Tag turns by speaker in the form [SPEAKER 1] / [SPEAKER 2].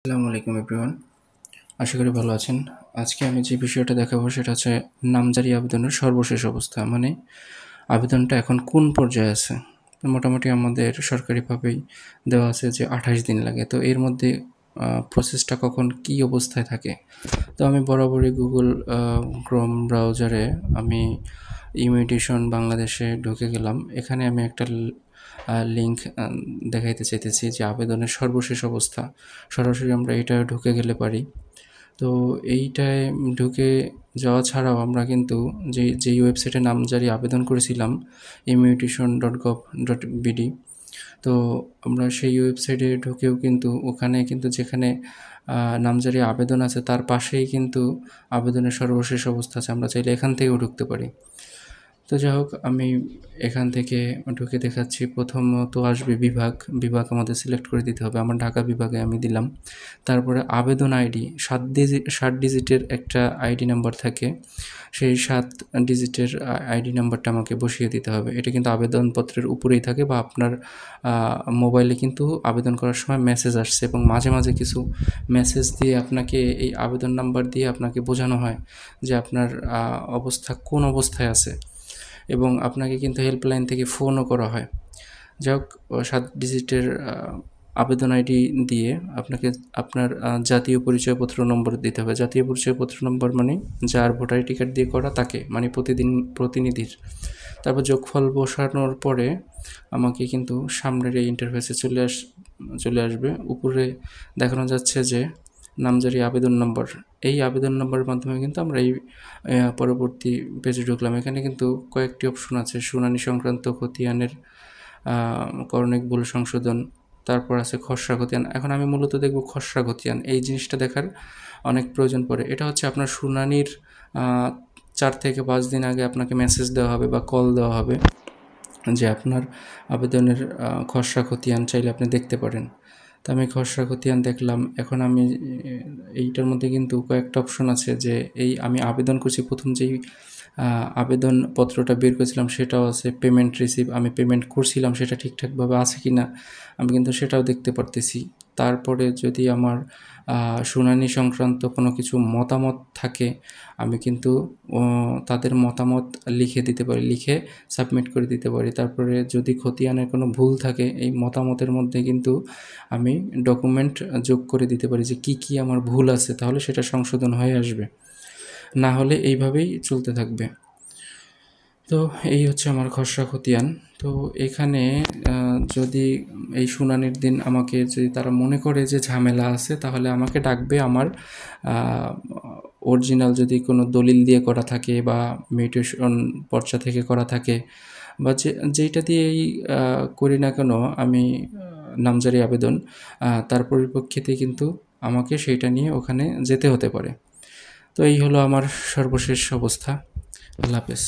[SPEAKER 1] আসসালামু আলাইকুম এভরিওয়ান। আশা করি ভালো আছেন। আজকে আমি যে বিষয়টা দেখাবো সেটা হচ্ছে নামজারি আবেদনের সর্বশেষ অবস্থা। মানে আবেদনটা এখন কোন পর্যায়ে আছে? মোটামুটি আমাদের সরকারিভাবেই দেওয়া আছে যে 28 দিন লাগে। তো এর মধ্যে প্রসেসটা কখন কী অবস্থায় থাকে? তো আমি বরাবরই Google Chrome ব্রাউজারে আমি ইমিগ্রেশন বাংলাদেশে ঢুকে গেলাম। এখানে আমি একটা লিঙ্ক দেখাইতে চাইতেছি যে আবেদনের সর্বশেষ অবস্থা। সরাসরি আমরা এইটায় ঢুকে গেলে পারি। তো এইটায় ঢুকে যাওয়া ছাড়াও আমরা কিন্তু যেই ওয়েবসাইটে নামজারি আবেদন করেছিলাম immigration.gov.bd, তো আমরা সেই ওয়েবসাইটে ঢুকেও কিন্তু ওখানে কিন্তু যেখানে নামজারি আবেদন আছে তার পাশেই কিন্তু আবেদনের সর্বশেষ অবস্থা আছে। আমরা চাইলে এখান থেকেও ঢুকতে পারি। তো যাই হোক, আমি এখান থেকে ঢুকে দেখাচ্ছি। প্রথমত আসবে বিভাগ আমাদের সিলেক্ট করে দিতে হবে। আমার ঢাকা বিভাগে আমি দিলাম। তারপরে আবেদন আইডি 7 ডিজিটের একটা আইডি নাম্বার থাকে। সেই 7 ডিজিটের আইডি নাম্বারটা আমাকে বসিয়ে দিতে হবে। এটা কিন্তু আবেদনপত্রের উপরেই থাকে বা আপনার মোবাইলে কিন্তু আবেদন করার সময় মেসেজ আসছে এবং মাঝে মাঝে কিছু মেসেজ দিয়ে আপনাকে এই আবেদন নাম্বার দিয়ে আপনাকে বোঝানো হয় যে আপনার অবস্থা কোন অবস্থায় আছে, এবং আপনাকে কিন্তু হেল্পলাইন থেকে ফোনও করা হয়। যাই হোক, 7 ডিজিটের আবেদন আইডি দিয়ে আপনাকে আপনার জাতীয় পরিচয়পত্র নম্বর দিতে হবে। জাতীয় পরিচয়পত্র নম্বর মানে যার ভোটার আইডি কার্ড দিয়ে করা তাকে, মানে প্রতিনিধির। তারপর যোগফল বসানোর পরে আমাকে কিন্তু সামনের এই ইন্টারফেসে চলে আসবে। উপরে দেখানো যাচ্ছে যে নামজারি আবেদন নম্বর। এই আবেদন নম্বরের মাধ্যমে কিন্তু আমরা এই পরবর্তী পেজে ঢুকলাম। এখানে কিন্তু কয়েকটি অপশন আছে। শুনানি সংক্রান্ত খতিয়ানের করণিক ভুল সংশোধন, তারপর আছে খসড়া খতিয়ান। এখন আমি মূলত দেখব খসড়া খতিয়ান। এই জিনিসটা দেখার অনেক প্রয়োজন পড়ে। এটা হচ্ছে আপনার শুনানির 4 থেকে 5 দিন আগে আপনাকে মেসেজ দেওয়া হবে বা কল দেওয়া হবে যে আপনার আবেদনের খসড়া খতিয়ান চাইলে আপনি দেখতে পারেন। তো আমি খসড়া খতিয়ান দেখলাম। এখন আমি এইটার মধ্যে কিন্তু কয়েকটা অপশন আছে যে আমি আবেদন করছি, প্রথম যেই আবেদনপত্রটা বের করেছিলাম সেটাও আছে। পেমেন্ট রিসিভ, আমি পেমেন্ট করছিলাম সেটা ঠিকঠাকভাবে আছে কি না আমি কিন্তু সেটাও দেখতে পারতেছি। তারপরে যদি আমার শুনানি সংক্রান্ত কোনো কিছু মতামত থাকে আমি কিন্তু তাদের মতামত লিখে দিতে পারি, লিখে সাবমিট করে দিতে পারি। তারপরে যদি খতিয়ানের কোনো ভুল থাকে এই মতামতের মধ্যে কিন্তু আমি ডকুমেন্ট যোগ করে দিতে পারি যে কী আমার ভুল আছে, তাহলে সেটা সংশোধন হয়ে আসবে। না হলে এইভাবেই চলতে থাকবে। তো এই হচ্ছে আমার খসড়া খতিয়ান। তো এখানে যদি এই শুনানির দিন আমাকে যদি তারা মনে করে যে ঝামেলা আছে তাহলে আমাকে ডাকবে। আমার অরিজিনাল যদি কোনো দলিল দিয়ে করা থাকে বা মিউটেশন পর্চা থেকে করা থাকে বা যেইটা দিয়েই করি না কেন আমি নামজারি আবেদন, তার পরিপ্রেক্ষিতে কিন্তু আমাকে সেইটা নিয়ে ওখানে যেতে হতে পারে। তো এই হলো আমার সর্বশেষ অবস্থা। আল্লাহ হাফেজ।